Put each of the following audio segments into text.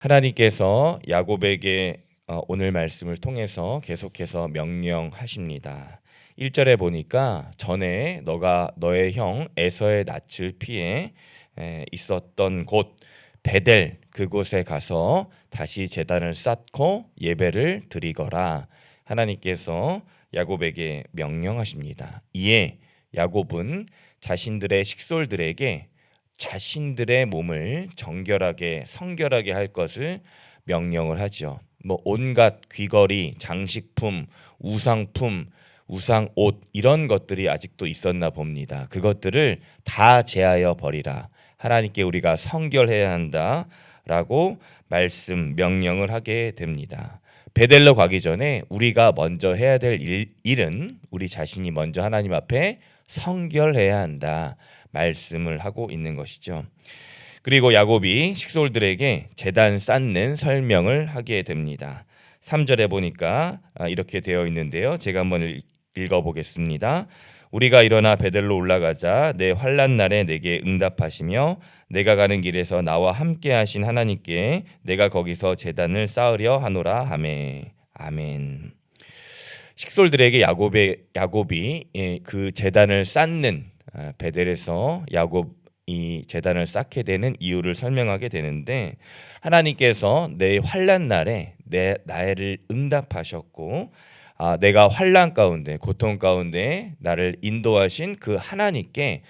하나님께서 야곱에게 오늘 말씀을 통해서 계속해서 명령하십니다. 1절에 보니까 전에 너가 너의 형 에서의 낯을 피해 있었던 곳 베델 그곳에 가서 다시 제단을 쌓고 예배를 드리거라. 하나님께서 야곱에게 명령하십니다. 이에 야곱은 자신들의 식솔들에게 자신들의 몸을 정결하게 성결하게 할 것을 명령을 하죠. 온갖 귀걸이, 장식품, 우상품, 우상옷 이런 것들이 아직도 있었나 봅니다. 그것들을 다 제하여 버리라. 하나님께 우리가 성결해야 한다라고 명령을 하게 됩니다. 베델로 가기 전에 우리가 먼저 해야 될 일은 우리 자신이 먼저 하나님 앞에 성결해야 한다 말씀을 하고 있는 것이죠. 그리고 야곱이 식솔들에게 제단 쌓는 설명을 하게 됩니다. 3절에 보니까 이렇게 되어 있는데요. 제가 한번 읽어보겠습니다. 우리가 일어나 베델로 올라가자 내 환난 날에 내게 응답하시며 내가 가는 길에서 나와 함께 하신 하나님께 내가 거기서 제단을 쌓으려 하노라 하매. 아멘. 식솔들에게 야곱이 그 제단을 쌓는 베델에서 야곱이 제단을 쌓게 되는 이유를 설명하게 되는데, 하나님께서 내 환난 날에 나를 응답하셨고 내가 환난 가운데 고통 가운데 나를 인도하신 그 하나님께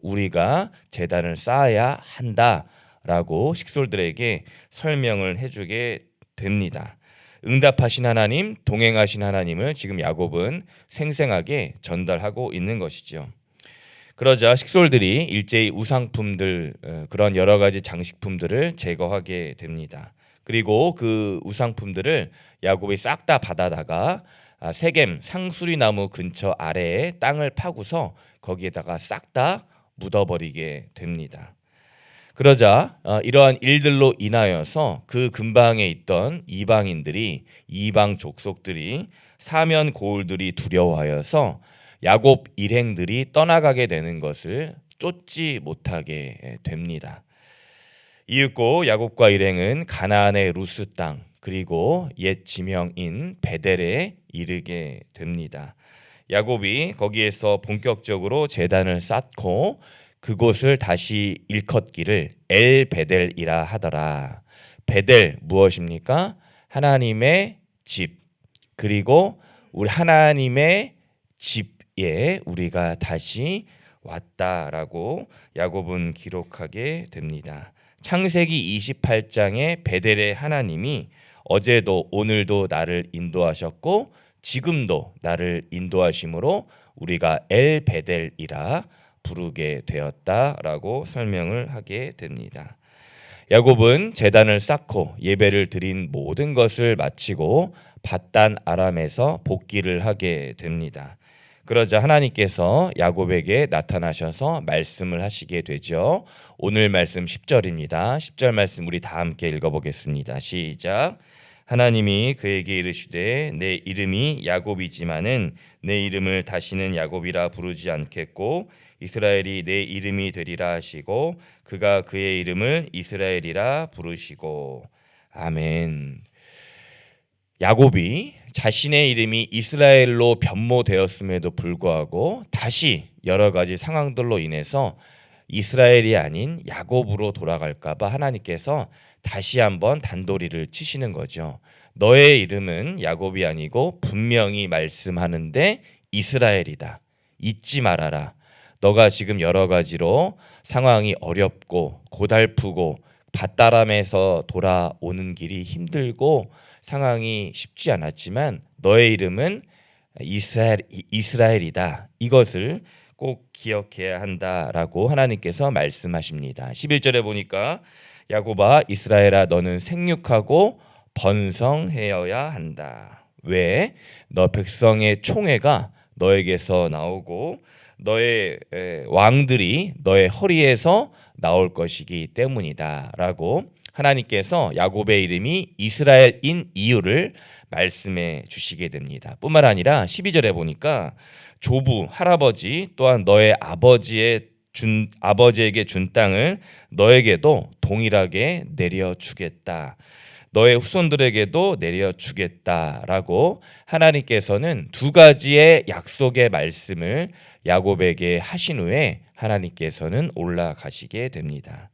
우리가 제단을 쌓아야 한다라고 식솔들에게 설명을 해주게 됩니다. 응답하신 하나님, 동행하신 하나님을 지금 야곱은 생생하게 전달하고 있는 것이죠. 그러자 식솔들이 일제히 우상품들, 그런 여러 가지 장식품들을 제거하게 됩니다. 그리고 그 우상품들을 야곱이 싹 다 받아다가 세겜 상수리 나무 근처 아래에 땅을 파고서 거기에다가 싹 다 묻어버리게 됩니다. 그러자 이러한 일들로 인하여서 그 근방에 있던 이방 족속들이 사면 고울들이 두려워하여서 야곱 일행들이 떠나가게 되는 것을 쫓지 못하게 됩니다. 이윽고 야곱과 일행은 가나안의 루스 땅 그리고 옛 지명인 베델에 이르게 됩니다. 야곱이 거기에서 본격적으로 제단을 쌓고 그곳을 다시 일컫기를 엘 베델이라 하더라. 베델 무엇입니까? 하나님의 집. 그리고 우리 하나님의 집에 우리가 다시 왔다라고 야곱은 기록하게 됩니다. 창세기 28장의 베델의 하나님이 어제도 오늘도 나를 인도하셨고 지금도 나를 인도하심으로 우리가 엘 베델이라 부르게 되었다라고 설명을 하게 됩니다. 야곱은 제단을 쌓고 예배를 드린 모든 것을 마치고 밧단 아람에서 복귀를 하게 됩니다. 그러자 하나님께서 야곱에게 나타나셔서 말씀을 하시게 되죠. 오늘 말씀 10절입니다. 10절 말씀 우리 다 함께 읽어보겠습니다. 시작. 하나님이 그에게 이르시되 내 이름이 야곱이지만은 내 이름을 다시는 야곱이라 부르지 않겠고 이스라엘이 내 이름이 되리라 하시고 그가 그의 이름을 이스라엘이라 부르시고. 아멘. 야곱이 자신의 이름이 이스라엘로 변모되었음에도 불구하고 다시 여러 가지 상황들로 인해서 이스라엘이 아닌 야곱으로 돌아갈까 봐 하나님께서 다시 한번 단도리를 치시는 거죠. 너의 이름은 야곱이 아니고 분명히 말씀하는데 이스라엘이다. 잊지 말아라. 너가 지금 여러 가지로 상황이 어렵고 고달프고 밧다람에서 돌아오는 길이 힘들고 상황이 쉽지 않았지만 너의 이름은 이스라엘이다. 이것을 꼭 기억해야 한다라고 하나님께서 말씀하십니다. 11절에 보니까 야곱아 이스라엘아 너는 생육하고 번성해야 한다. 왜? 너 백성의 총회가 너에게서 나오고 너의 왕들이 너의 허리에서 나올 것이기 때문이다 라고 하나님께서 야곱의 이름이 이스라엘인 이유를 말씀해 주시게 됩니다. 뿐만 아니라 12절에 보니까 조부, 할아버지 또한 너의 아버지의 아버지에게 준 땅을 너에게도 동일하게 내려주겠다. 너의 후손들에게도 내려주겠다라고 하나님께서는 두 가지의 약속의 말씀을 야곱에게 하신 후에 하나님께서는 올라가시게 됩니다.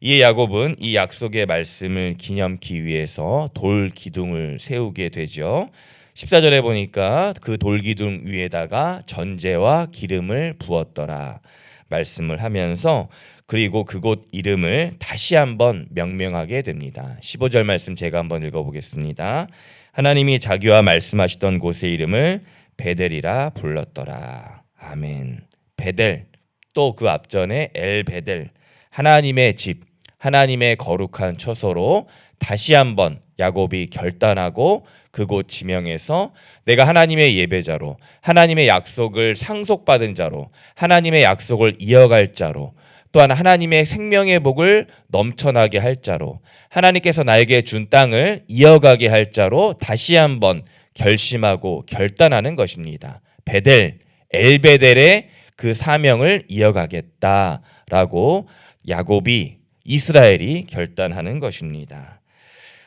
이에 야곱은 이 약속의 말씀을 기념기 위해서 돌 기둥을 세우게 되죠. 14절에 보니까 그 돌 기둥 위에다가 전제와 기름을 부었더라 말씀을 하면서 그리고 그곳 이름을 다시 한번 명명하게 됩니다. 15절 말씀 제가 한번 읽어보겠습니다. 하나님이 자기와 말씀하시던 곳의 이름을 베델이라 불렀더라. 아멘. 베델, 또 그 앞전에 엘베델, 하나님의 집, 하나님의 거룩한 처소로 다시 한번 야곱이 결단하고 그곳 지명에서 내가 하나님의 예배자로, 하나님의 약속을 상속받은 자로, 하나님의 약속을 이어갈 자로, 또한 하나님의 생명의 복을 넘쳐나게 할 자로, 하나님께서 나에게 준 땅을 이어가게 할 자로 다시 한번 결심하고 결단하는 것입니다. 베델, 엘베델의 그 사명을 이어가겠다라고 야곱이, 이스라엘이 결단하는 것입니다.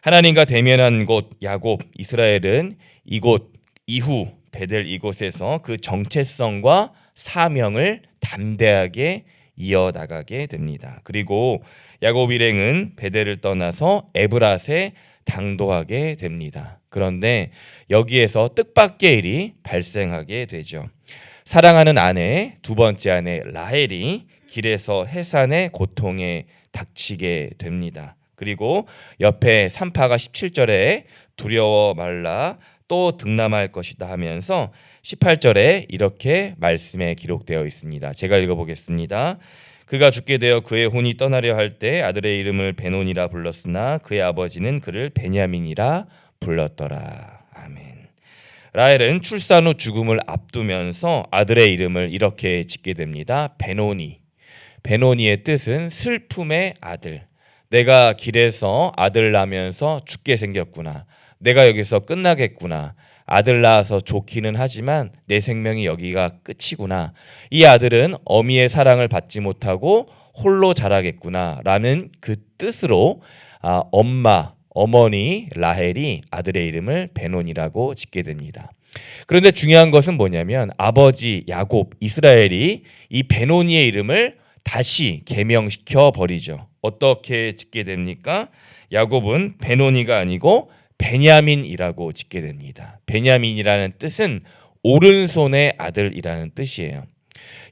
하나님과 대면한 곳 야곱, 이스라엘은 이곳 이후 베델 이곳에서 그 정체성과 사명을 담대하게 이어나가게 됩니다. 그리고 야곱 일행은 베델을 떠나서 에브랏에 당도하게 됩니다. 그런데 여기에서 뜻밖의 일이 발생하게 되죠. 사랑하는 아내, 두 번째 아내 라헬이 길에서 해산의 고통에 닥치게 됩니다. 그리고 옆에 산파가 17절에 두려워 말라 또 등남할 것이다 하면서 18절에 이렇게 말씀에 기록되어 있습니다. 제가 읽어보겠습니다. 그가 죽게 되어 그의 혼이 떠나려 할 때 아들의 이름을 베논이라 불렀으나 그의 아버지는 그를 베냐민이라 불렀더라. 아멘. 라헬은 출산 후 죽음을 앞두면서 아들의 이름을 이렇게 짓게 됩니다. 베노니. 베노니의 뜻은 슬픔의 아들. 내가 길에서 아들 낳으면서 죽게 생겼구나. 내가 여기서 끝나겠구나. 아들 낳아서 좋기는 하지만 내 생명이 여기가 끝이구나. 이 아들은 어미의 사랑을 받지 못하고 홀로 자라겠구나 라는 그 뜻으로 어머니 라헬이 아들의 이름을 베논이라고 짓게 됩니다. 그런데 중요한 것은 뭐냐면 아버지 야곱, 이스라엘이 이 베논이의 이름을 다시 개명시켜 버리죠. 어떻게 짓게 됩니까? 야곱은 베논이가 아니고 베냐민이라고 짓게 됩니다. 베냐민이라는 뜻은 오른손의 아들이라는 뜻이에요.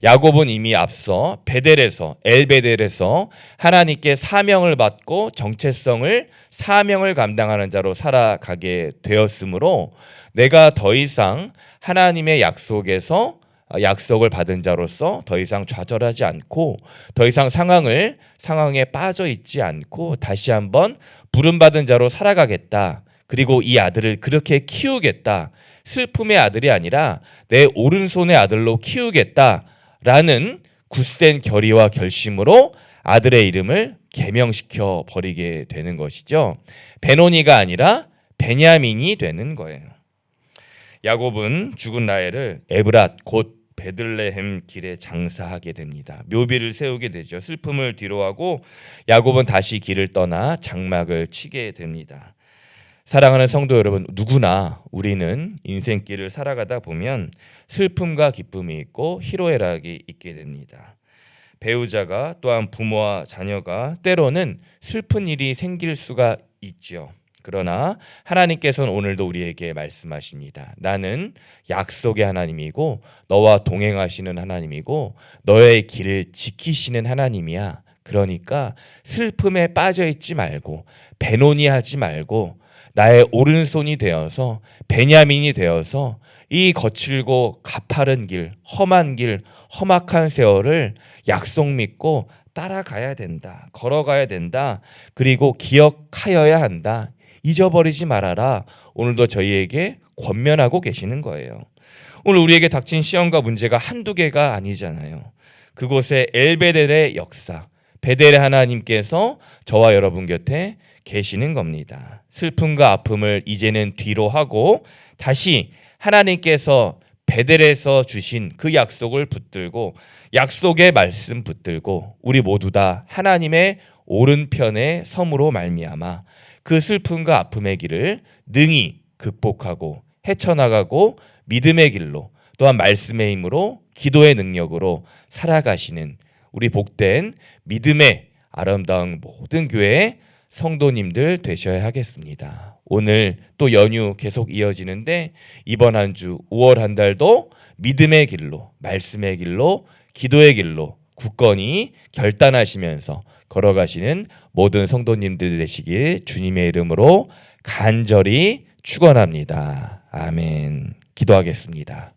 야곱은 이미 앞서 베델에서 엘베델에서 하나님께 사명을 받고 정체성을 사명을 감당하는 자로 살아가게 되었으므로 내가 더 이상 하나님의 약속을 받은 자로서 더 이상 좌절하지 않고 더 이상 상황에 빠져 있지 않고 다시 한번 부름받은 자로 살아가겠다. 그리고 이 아들을 그렇게 키우겠다. 슬픔의 아들이 아니라 내 오른손의 아들로 키우겠다라는 굳센 결의와 결심으로 아들의 이름을 개명시켜 버리게 되는 것이죠. 베노니가 아니라 베냐민이 되는 거예요. 야곱은 죽은 라헬을 에브랏 곧 베들레헴 길에 장사하게 됩니다. 묘비를 세우게 되죠. 슬픔을 뒤로하고 야곱은 다시 길을 떠나 장막을 치게 됩니다. 사랑하는 성도 여러분, 누구나 우리는 인생길을 살아가다 보면 슬픔과 기쁨이 있고 희로애락이 있게 됩니다. 배우자가 또한 부모와 자녀가 때로는 슬픈 일이 생길 수가 있죠. 그러나 하나님께서는 오늘도 우리에게 말씀하십니다. 나는 약속의 하나님이고 너와 동행하시는 하나님이고 너의 길을 지키시는 하나님이야. 그러니까 슬픔에 빠져 있지 말고 베노니하지 말고 나의 오른손이 되어서 베냐민이 되어서 이 거칠고 가파른 길, 험한 길, 험악한 세월을 약속 믿고 따라가야 된다. 걸어가야 된다. 그리고 기억하여야 한다. 잊어버리지 말아라. 오늘도 저희에게 권면하고 계시는 거예요. 오늘 우리에게 닥친 시험과 문제가 한두 개가 아니잖아요. 그곳에 엘베델의 역사, 베델의 하나님께서 저와 여러분 곁에 계시는 겁니다. 슬픔과 아픔을 이제는 뒤로 하고 다시 하나님께서 베델에서 주신 그 약속을 붙들고 약속의 말씀 붙들고 우리 모두 다 하나님의 오른편에 섬으로 말미암아 그 슬픔과 아픔의 길을 능히 극복하고 헤쳐나가고 믿음의 길로 또한 말씀의 힘으로 기도의 능력으로 살아가시는 우리 복된 믿음의 아름다운 모든 교회 성도님들 되셔야 하겠습니다. 오늘 또 연휴 계속 이어지는데 이번 한 주 5월 한 달도 믿음의 길로 말씀의 길로 기도의 길로 굳건히 결단하시면서 걸어가시는 모든 성도님들 되시길 주님의 이름으로 간절히 축원합니다. 아멘. 기도하겠습니다.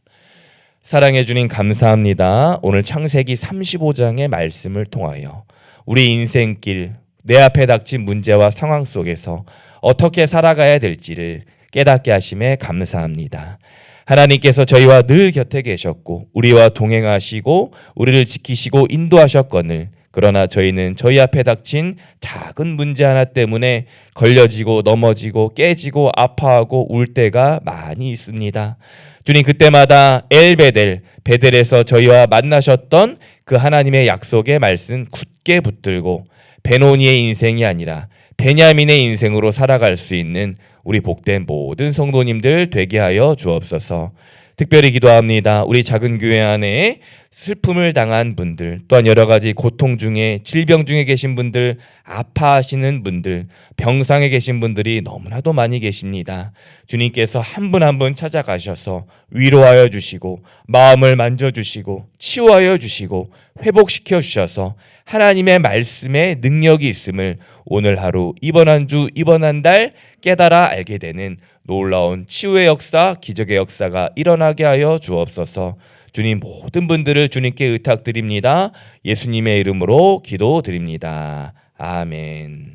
사랑해 주님 감사합니다. 오늘 창세기 35장의 말씀을 통하여 우리 인생길 내 앞에 닥친 문제와 상황 속에서 어떻게 살아가야 될지를 깨닫게 하심에 감사합니다. 하나님께서 저희와 늘 곁에 계셨고 우리와 동행하시고 우리를 지키시고 인도하셨거늘 그러나 저희는 저희 앞에 닥친 작은 문제 하나 때문에 걸려지고 넘어지고 깨지고 아파하고 울 때가 많이 있습니다. 주님 그때마다 엘베델 베델에서 저희와 만나셨던 그 하나님의 약속의 말씀 굳게 붙들고 베노니의 인생이 아니라 베냐민의 인생으로 살아갈 수 있는 우리 복된 모든 성도님들 되게 하여 주옵소서. 특별히 기도합니다. 우리 작은 교회 안에 슬픔을 당한 분들 또한 여러 가지 고통 중에 질병 중에 계신 분들 아파하시는 분들 병상에 계신 분들이 너무나도 많이 계십니다. 주님께서 한 분 한 분 찾아가셔서 위로하여 주시고 마음을 만져주시고 치유하여 주시고 회복시켜 주셔서 하나님의 말씀에 능력이 있음을 오늘 하루 이번 한 주 이번 한 달 깨달아 알게 되는 놀라운 치유의 역사 기적의 역사가 일어나게 하여 주옵소서. 주님 모든 분들을 주님께 의탁드립니다. 예수님의 이름으로 기도드립니다. 아멘.